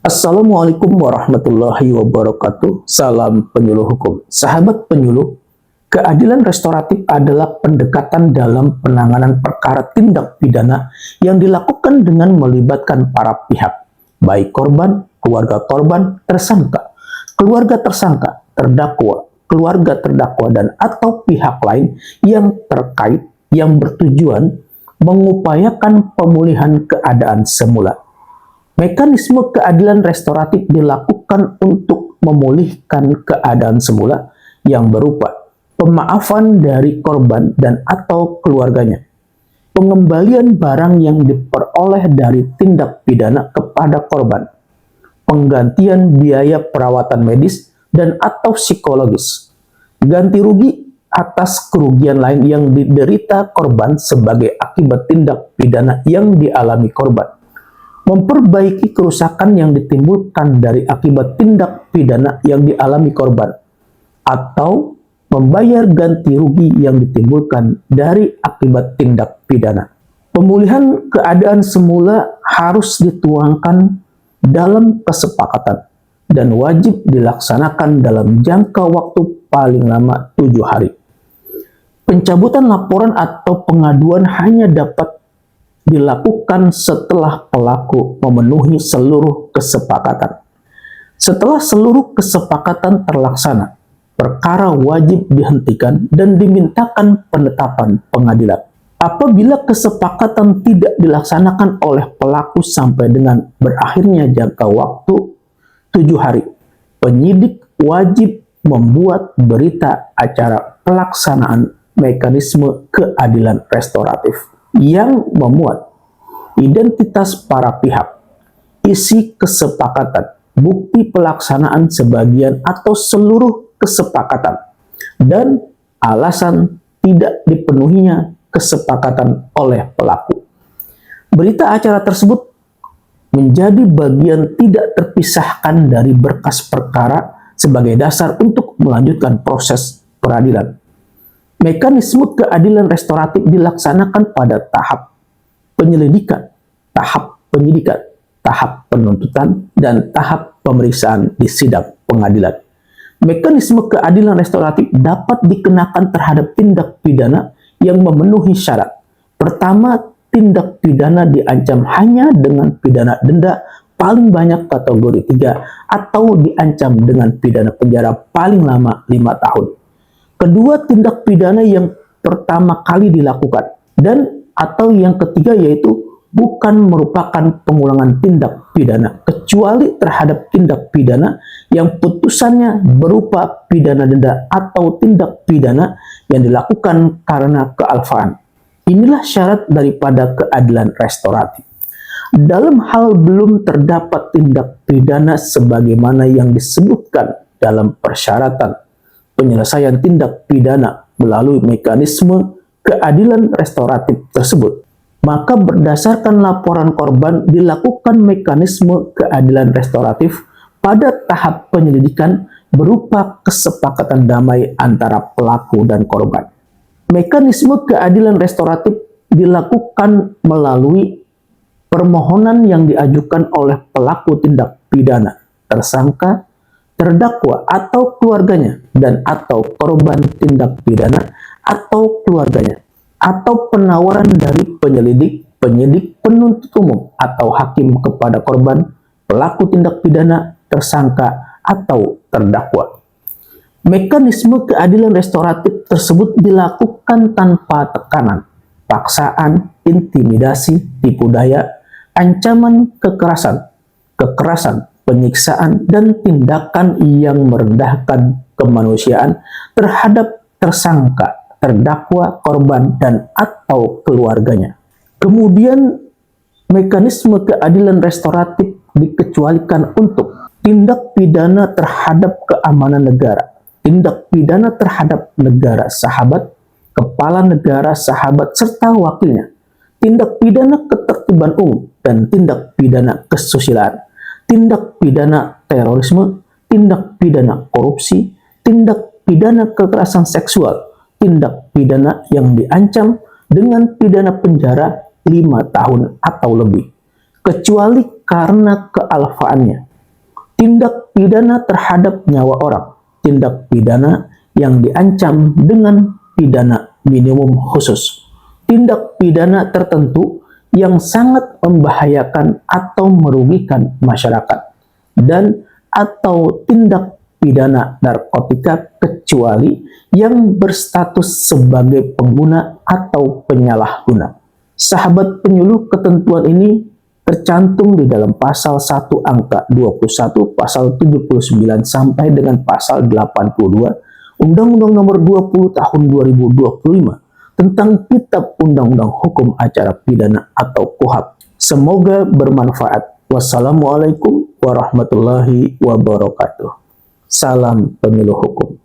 Assalamualaikum warahmatullahi wabarakatuh. Salam penyuluh hukum. Sahabat penyuluh, keadilan restoratif adalah pendekatan dalam penanganan perkara tindak pidana yang dilakukan dengan melibatkan para pihak, baik korban, keluarga tersangka, terdakwa, dan atau pihak lain yang terkait yang bertujuan mengupayakan pemulihan keadaan semula. Mekanisme keadilan restoratif dilakukan untuk memulihkan keadaan semula yang berupa pemaafan dari korban dan atau keluarganya, pengembalian barang yang diperoleh dari tindak pidana kepada korban, penggantian biaya perawatan medis dan atau psikologis, ganti rugi atas kerugian lain yang diderita korban sebagai akibat tindak pidana yang dialami korban, memperbaiki kerusakan yang ditimbulkan dari akibat tindak pidana yang dialami korban, atau membayar ganti rugi yang ditimbulkan dari akibat tindak pidana. Pemulihan keadaan semula harus dituangkan dalam kesepakatan dan wajib dilaksanakan dalam jangka waktu paling lama 7 hari. Pencabutan laporan atau pengaduan hanya dapat dilakukan setelah pelaku memenuhi seluruh kesepakatan. Setelah seluruh kesepakatan terlaksana, perkara wajib dihentikan dan dimintakan penetapan pengadilan. Apabila kesepakatan tidak dilaksanakan oleh pelaku sampai dengan berakhirnya jangka waktu 7 hari, penyidik wajib membuat berita acara pelaksanaan mekanisme keadilan restoratif yang memuat identitas para pihak, isi kesepakatan, bukti pelaksanaan sebagian atau seluruh kesepakatan, dan alasan tidak dipenuhinya kesepakatan oleh pelaku. Berita acara tersebut menjadi bagian tidak terpisahkan dari berkas perkara sebagai dasar untuk melanjutkan proses peradilan. Mekanisme keadilan restoratif dilaksanakan pada tahap penyelidikan, tahap penyidikan, tahap penuntutan, dan tahap pemeriksaan di sidang pengadilan. Mekanisme keadilan restoratif dapat dikenakan terhadap tindak pidana yang memenuhi syarat. Pertama, tindak pidana diancam hanya dengan pidana denda paling banyak kategori 3 atau diancam dengan pidana penjara paling lama 5 tahun. Kedua, tindak pidana yang pertama kali dilakukan, dan atau yang ketiga yaitu bukan merupakan pengulangan tindak pidana kecuali terhadap tindak pidana yang putusannya berupa pidana denda atau tindak pidana yang dilakukan karena kealfaan. Inilah syarat daripada keadilan restoratif. Dalam hal belum terdapat tindak pidana sebagaimana yang disebutkan dalam persyaratan penyelesaian tindak pidana melalui mekanisme keadilan restoratif tersebut, maka berdasarkan laporan korban dilakukan mekanisme keadilan restoratif pada tahap penyelidikan berupa kesepakatan damai antara pelaku dan korban. Mekanisme keadilan restoratif dilakukan melalui permohonan yang diajukan oleh pelaku tindak pidana, tersangka, terdakwa atau keluarganya, dan atau korban tindak pidana atau keluarganya, atau penawaran dari penyidik, penuntut umum, atau hakim kepada korban, pelaku tindak pidana, tersangka, atau terdakwa. Mekanisme keadilan restoratif tersebut dilakukan tanpa tekanan, paksaan, intimidasi, tipu daya, ancaman kekerasan, penyiksaan, dan tindakan yang merendahkan kemanusiaan terhadap tersangka, terdakwa, korban, dan atau keluarganya. Kemudian, mekanisme keadilan restoratif dikecualikan untuk tindak pidana terhadap keamanan negara, tindak pidana terhadap negara sahabat, kepala negara sahabat serta wakilnya, tindak pidana ketertiban umum, dan tindak pidana kesusilaan, tindak pidana terorisme, tindak pidana korupsi, tindak pidana kekerasan seksual, tindak pidana yang diancam dengan pidana penjara 5 tahun atau lebih, kecuali karena kealfaannya, tindak pidana terhadap nyawa orang, tindak pidana yang diancam dengan pidana minimum khusus, tindak pidana tertentu yang sangat membahayakan atau merugikan masyarakat, dan atau tindak pidana narkotika kecuali yang berstatus sebagai pengguna atau penyalahguna. Sahabat penyuluh, ketentuan ini tercantum di dalam pasal 1 angka 21, pasal 79 sampai dengan pasal 82 Undang-Undang Nomor 20 Tahun 2025 tentang Kitab Undang-Undang Hukum Acara Pidana atau KUHAP. Semoga bermanfaat. Wassalamualaikum warahmatullahi wabarakatuh. Salam penyuluh hukum.